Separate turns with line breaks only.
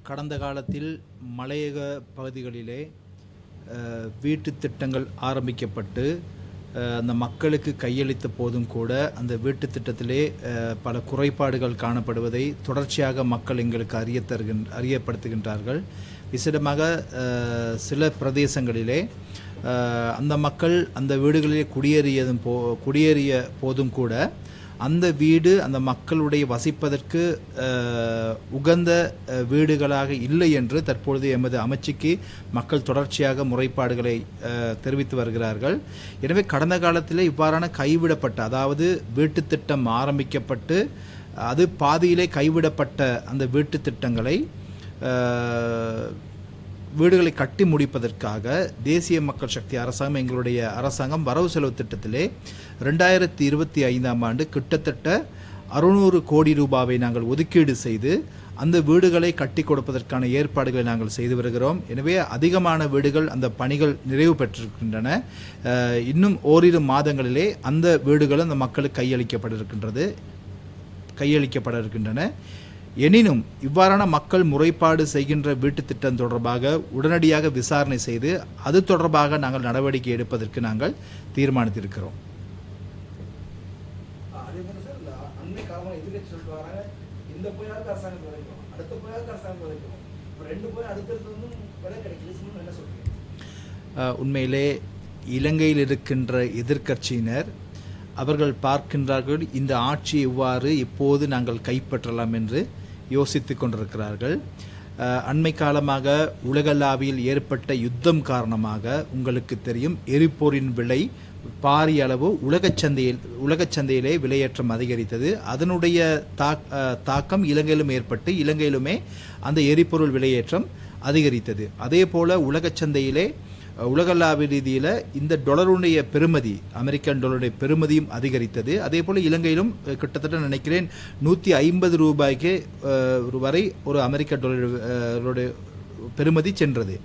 கடந்த காலத்தில் மலையக பகுதிகளிலே வீட்டு திட்டங்கள் ஆரம்பிக்கப்பட்டு அந்த மக்களுக்கு கையளித்த போதும் கூட அந்த வீட்டு திட்டத்திலே பல குறைபாடுகள் காணப்படுவதை தொடர்ச்சியாக மக்கள் எங்களுக்கு அறியப்படுத்துகின்றார்கள். விசேடமாக சில பிரதேசங்களிலே அந்த மக்கள் அந்த வீடுகளிலே குடியேறிய போதும் கூட அந்த வீடு அந்த மக்களுடைய வசிப்பதற்கு உகந்த வீடுகளாக இல்லை என்று தற்பொழுது எமது அமைச்சுக்கு மக்கள் தொடர்ச்சியாக முறைப்பாடுகளை தெரிவித்து வருகிறார்கள். எனவே கடந்த காலத்தில் இவ்வாறான கைவிடப்பட்ட, அதாவது வீட்டு திட்டம் ஆரம்பிக்கப்பட்டு அது பாதியிலே கைவிடப்பட்ட அந்த வீட்டு திட்டங்களை வீடுகளை கட்டி முடிப்பதற்காக தேசிய மக்கள் சக்தி அரசாங்கம், எங்களுடைய அரசாங்கம் வரவு செலவு திட்டத்திலே 2025ஆம் ஆண்டு கிட்டத்தட்ட 600 கோடி ரூபாவை நாங்கள் ஒதுக்கீடு செய்து அந்த வீடுகளை கட்டி கொடுப்பதற்கான ஏற்பாடுகளை நாங்கள் செய்து வருகிறோம். எனவே அதிகமான வீடுகள் அந்த பணிகள் நிறைவு பெற்றிருக்கின்றன. இன்னும் ஓரிரு மாதங்களிலே அந்த வீடுகள் அந்த மக்களுக்கு கையளிக்கப்பட இருக்கின்றன. எனினும் இவ்வாறான மக்கள் முறைப்பாடு செய்கின்ற வீட்டு திட்டம் தொடர்பாக உடனடியாக விசாரணை செய்து அது தொடர்பாக நாங்கள் நடவடிக்கை எடுப்பதற்கு நாங்கள் தீர்மானித்திருக்கிறோம். உண்மையிலே இலங்கையில் இருக்கின்ற எதிர்க்கட்சியினர் அவர்கள் பார்க்கின்றார்கள், இந்த ஆட்சி எவ்வாறு இப்போது நாங்கள் கைப்பற்றலாம் என்று யோசித்து கொண்டிருக்கிறார்கள். அண்மை காலமாக உலகளாவியில் ஏற்பட்ட யுத்தம் காரணமாக உங்களுக்கு தெரியும், எரிபொருளின் விலை பாரிய அளவு உலகச் சந்தையிலே விலையேற்றம் அதிகரித்தது. அதனுடைய தாக்கம் இலங்கையிலும் ஏற்பட்டு இலங்கையிலுமே அந்த எரிபொருள் விலையேற்றம் அதிகரித்தது. அதே போல உலகச் சந்தையிலே உலகளாவிய ரீதியில் இந்த டொலருடைய பெறுமதி, அமெரிக்கன் டொலருடைய பெறுமதியும் அதிகரித்தது. அதே போல் இலங்கையிலும் கிட்டத்தட்ட நினைக்கிறேன் 150 ரூபாய்க்கு வரை ஒரு அமெரிக்க டொலருடைய பெறுமதி சென்றது.